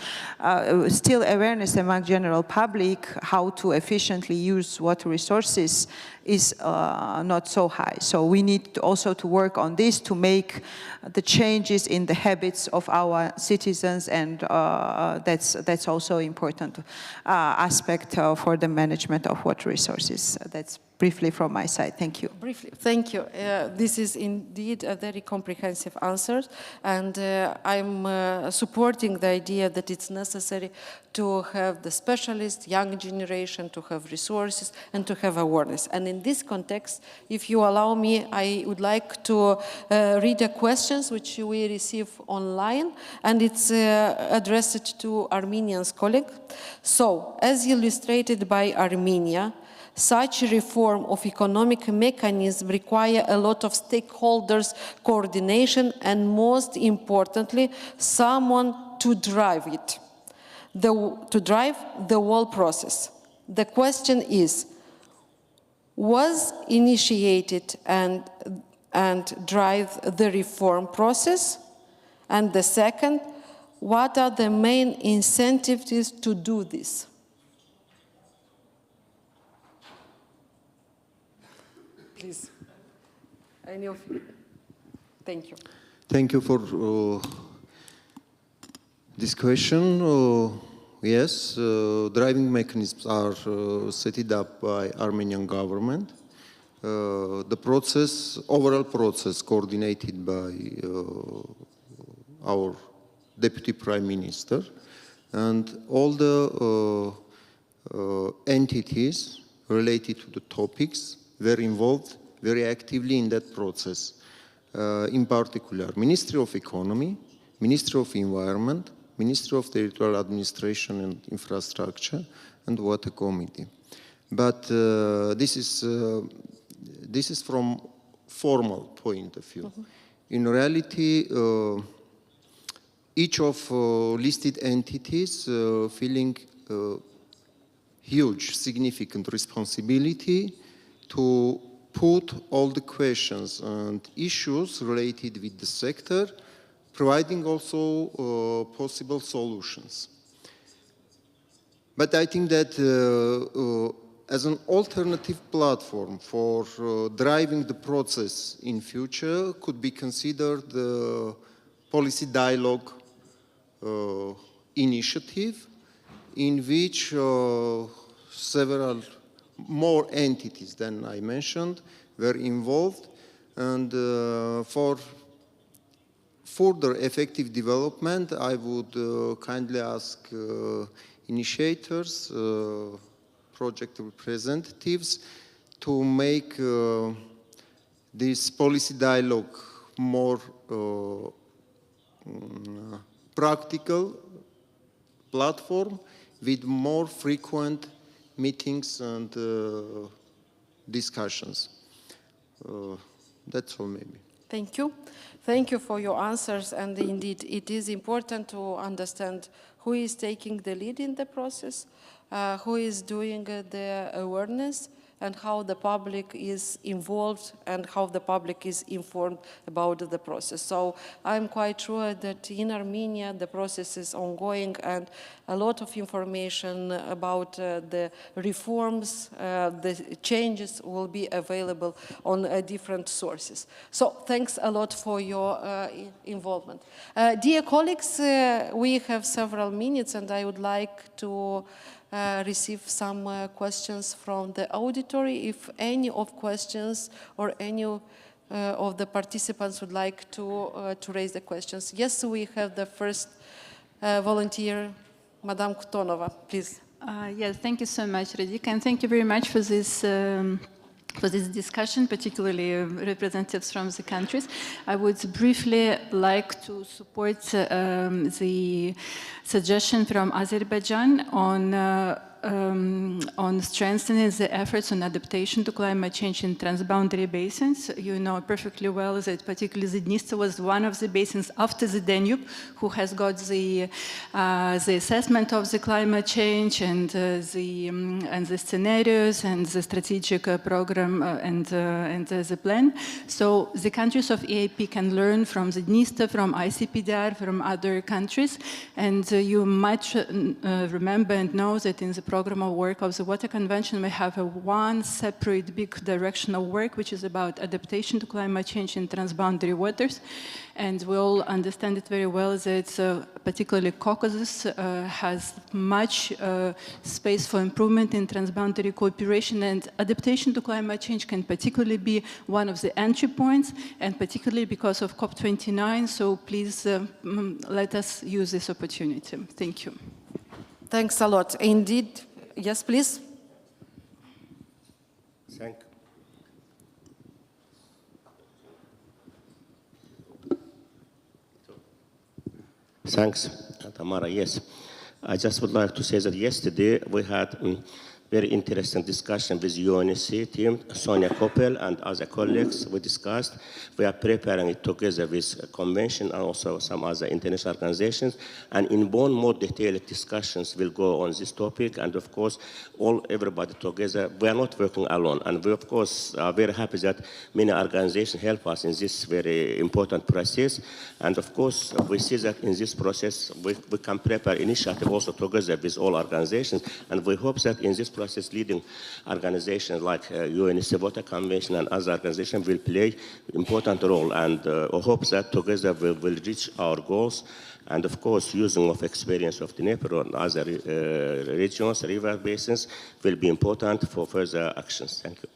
Still awareness among general public how to efficiently use water resources is not so high. So we need also to work on this to make the changes in the habits of our citizens, and that's also important aspect for the management of water resources. That's briefly from my side. Thank you. Briefly, thank you. This is indeed a very comprehensive answer, and I'm supporting the idea that it's necessary to have the specialist, young generation, to have resources, and to have awareness. And in this context, if you allow me, I would like to read the questions which we receive online, and it's addressed to Armenian's colleague. So, as illustrated by Armenia, such reform of economic mechanism require a lot of stakeholders' coordination and, most importantly, someone to drive it, to drive the whole process. The question is, was initiated and drive the reform process? And the second, what are the main incentives to do this? Please, any of you? Thank you. Thank you for this question. Yes, driving mechanisms are set up by Armenian government. The process, overall process, coordinated by our Deputy Prime Minister, and all the entities related to the topics were involved very actively in that process. In particular, Ministry of Economy, Ministry of Environment, Ministry of Territorial Administration and Infrastructure, and Water Committee. But this is from formal point of view. Mm-hmm. In reality, each of listed entities feeling huge, significant responsibility to put all the questions and issues related with the sector, providing also possible solutions. But I think that as an alternative platform for driving the process in future could be considered the policy dialogue initiative, in which several more entities than I mentioned were involved, and for further effective development, I would kindly ask initiators, project representatives, to make this policy dialogue more practical platform with more frequent meetings and discussions. That's all, maybe. Thank you. Thank you for your answers. And indeed, it is important to understand who is taking the lead in the process, who is doing the awareness, and how the public is involved and how the public is informed about the process. So I'm quite sure that in Armenia the process is ongoing and a lot of information about the reforms, the changes will be available on different sources. So thanks a lot for your involvement. Dear colleagues, we have several minutes and I would like to receive some questions from the auditory. If any of questions or any of the participants would like to raise the questions. Yes, we have the first volunteer, Madame Kutonova, please. Yes, thank you so much, Radika, and thank you very much for this discussion, particularly representatives from the countries. I would briefly like to support the suggestion from Azerbaijan on strengthening the efforts on adaptation to climate change in transboundary basins. You know perfectly well that particularly the Dniester was one of the basins after the Danube who has got the assessment of the climate change and the scenarios and the strategic program and the plan. So the countries of EAP can learn from the Dniester, from ICPDR, from other countries, and you might remember and know that in the program of work of the Water Convention, we have one separate big direction of work, which is about adaptation to climate change in transboundary waters. And we all understand it very well that particularly Caucasus has much space for improvement in transboundary cooperation, and adaptation to climate change can particularly be one of the entry points, and particularly because of COP29. So please let us use this opportunity. Thank you. Thanks a lot. Indeed. Yes, please. Thank Thanks, Tamara. Yes, I just would like to say that yesterday we had very interesting discussion with UNEC team, Sonia Koppel and other colleagues. We discussed. We are preparing it together with convention and also some other international organizations. And in Bonn, more detailed discussions will go on this topic. And of course, everybody together. We are not working alone. And we, of course, are very happy that many organizations help us in this very important process. And of course, we see that in this process, we can prepare initiative also together with all organizations. And we hope that in this process, leading organizations like UNEC Water Convention and other organizations will play important role, and I hope that together we will reach our goals. And of course, using of experience of the Dnieper and other regions, river basins, will be important for further actions. Thank you.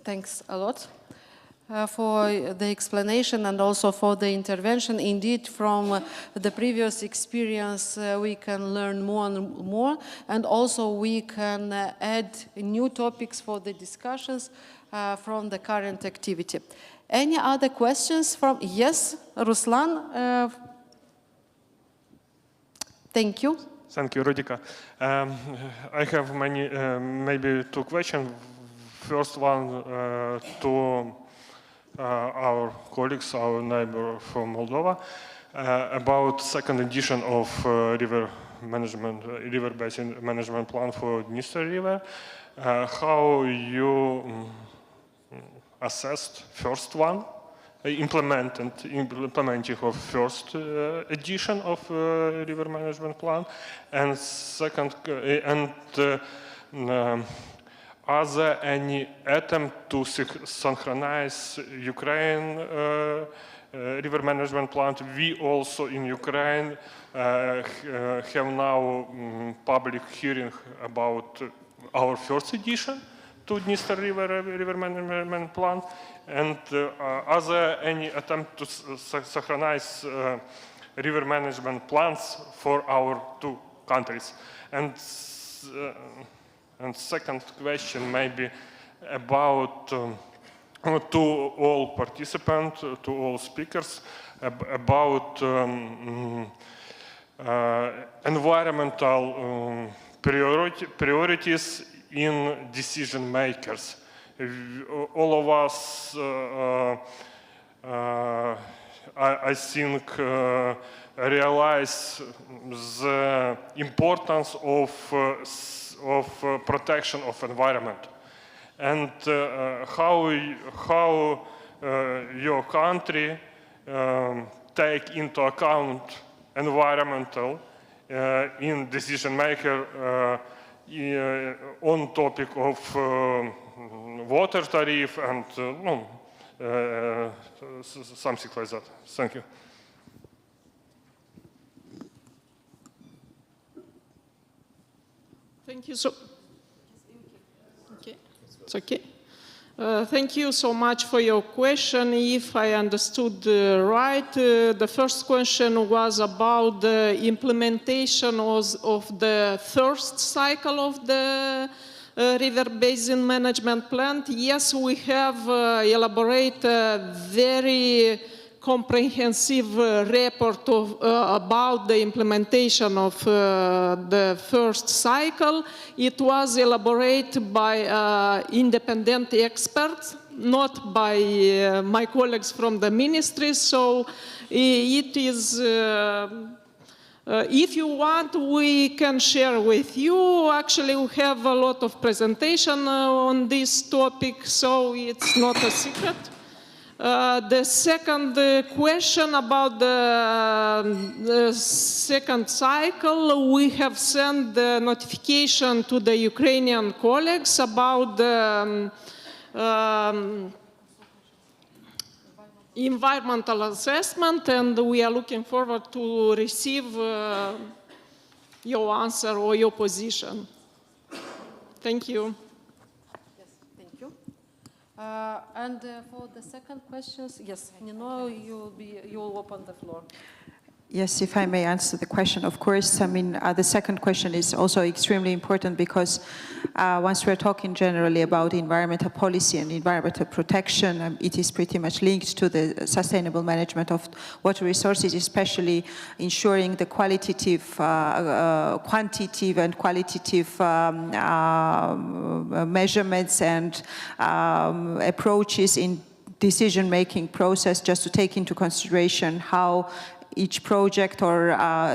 Thanks a lot for the explanation and also for the intervention. Indeed, from the previous experience, we can learn more and more, and also we can add new topics for the discussions from the current activity. Any other questions from, yes, Ruslan? Thank you. Thank you, Radika. I have maybe two questions. First one to our colleagues, our neighbor from Moldova, about second edition of river basin management plan for Dniester River. How you assessed first one, implementing of first edition of river management plan, and second, are there any attempt to synchronize Ukraine river management plan? We also in Ukraine have now public hearing about our first edition to Dniester river management plan, and are there any attempt to synchronize river management plans for our two countries? And second question maybe about to all participants, to all speakers, about environmental priorities in decision makers. All of us, I think, realize the importance of of protection of environment, and how your country take into account environmental in decision maker on topic of water tariff and something like that. Thank you. Thank you so. Okay, it's okay. Thank you so much for your question. If I understood right, the first question was about the implementation of the first cycle of the River Basin Management Plan. Yes, we have elaborated a very comprehensive report about the implementation of the first cycle. It was elaborated by independent experts, not by my colleagues from the ministry. So it is, if you want, we can share with you. Actually, we have a lot of presentation on this topic, so it's not a secret. The second question about the second cycle, we have sent the notification to the Ukrainian colleagues about the environmental assessment, and we are looking forward to receive your answer or your position. Thank you. And for the second questions, yes, Nino, you'll open the floor. Yes, if I may answer the question, of course. I mean, the second question is also extremely important because once we're talking generally about environmental policy and environmental protection, it is pretty much linked to the sustainable management of water resources, especially ensuring the quantitative and qualitative measurements and approaches in decision-making process, just to take into consideration how each project or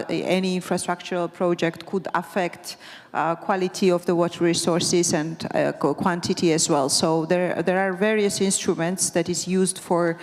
any infrastructural project could affect quality of the water resources and quantity as well. So there are various instruments that is used for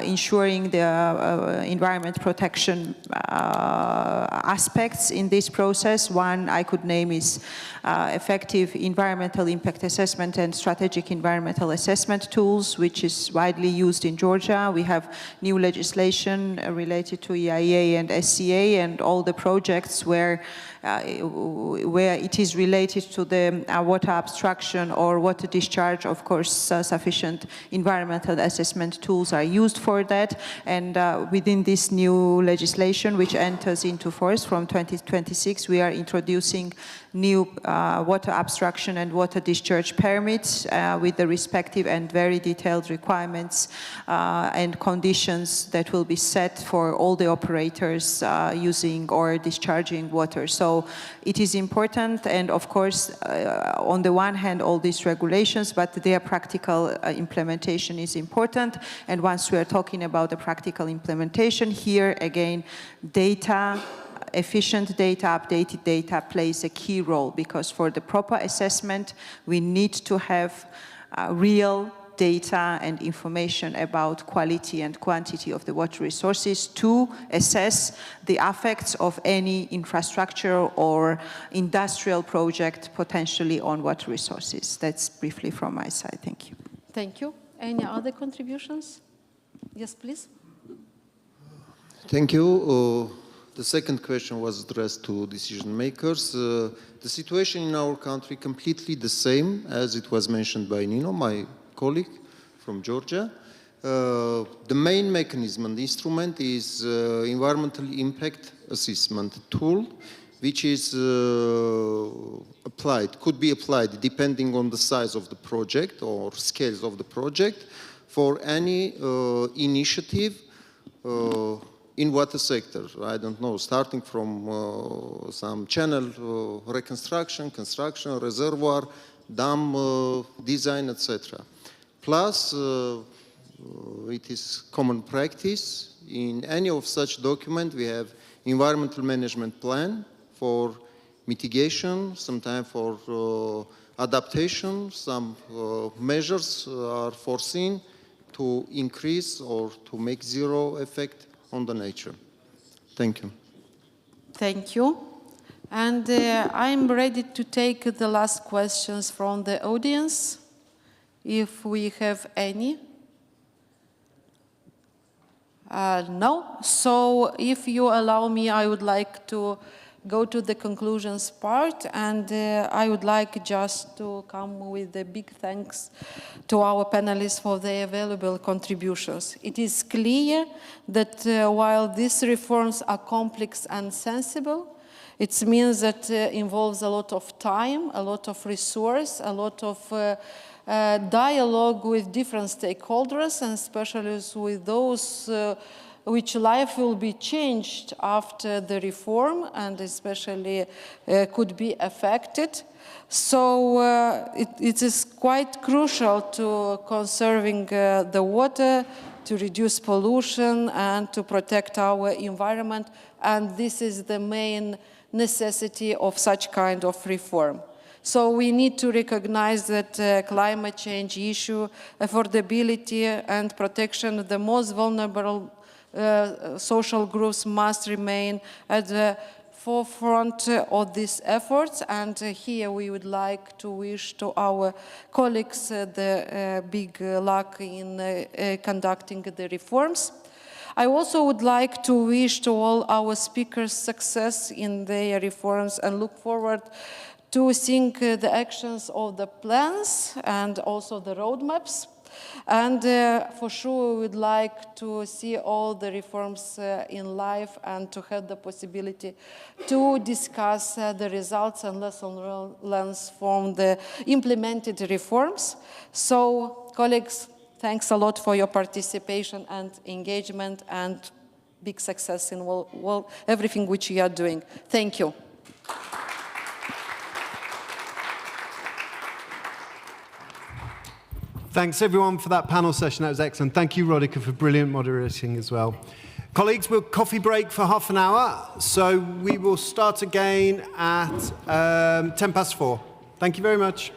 ensuring the environment protection aspects in this process. One I could name is effective environmental impact assessment and strategic environmental assessment tools, which is widely used in Georgia. We have new legislation related to EIA and SCA and all the projects where it is related to the water abstraction or water discharge. Of course, sufficient environmental assessment tools are used for that. And within this new legislation, which enters into force from 2026, we are introducing new water abstraction and water discharge permits with the respective and very detailed requirements and conditions that will be set for all the operators using or discharging water. So it is important, and of course, on the one hand, all these regulations, but their practical implementation is important. And once we are talking about the practical implementation, here again, data, efficient data, updated data plays a key role, because for the proper assessment, we need to have real data and information about quality and quantity of the water resources to assess the effects of any infrastructure or industrial project potentially on water resources. That's briefly from my side. Thank you. Thank you. Any other contributions? Yes, please. Thank you. The second question was addressed to decision makers. The situation in our country completely the same as it was mentioned by Nino, my colleague from Georgia. The main mechanism and instrument is environmental impact assessment tool, which is applied, could be applied depending on the size of the project or scales of the project for any initiative in water sector. I don't know, starting from some channel reconstruction, construction, reservoir, dam design, etc. Plus, it is common practice in any of such document we have environmental management plan for mitigation, some time for adaptation, some measures are foreseen to increase or to make zero effect on the nature. Thank you. Thank you. And I'm ready to take the last questions from the audience, if we have any. No. So if you allow me, I would like to go to the conclusions part, and I would like just to come with a big thanks to our panelists for their valuable contributions. It is clear that while these reforms are complex and sensible, it means that involves a lot of time, a lot of resource, a lot of dialogue with different stakeholders, and especially with those which life will be changed after the reform and especially could be affected. So it is quite crucial to conserving the water, to reduce pollution and to protect our environment, and this is the main necessity of such kind of reform. So we need to recognize that climate change issue, affordability and protection of the most vulnerable social groups must remain at the forefront of these efforts. And here we would like to wish to our colleagues the big luck in conducting the reforms. I also would like to wish to all our speakers success in their reforms and look forward to seeing the actions of the plans and also the roadmaps. And for sure, we would like to see all the reforms in life and to have the possibility to discuss the results and lessons learned from the implemented reforms. So, colleagues, thanks a lot for your participation and engagement, and big success in everything which you are doing. Thank you. Thanks everyone for that panel session. That was excellent. Thank you, Rodica, for brilliant moderating as well. Colleagues, we'll coffee break for half an hour. So we will start again at 4:10. Thank you very much.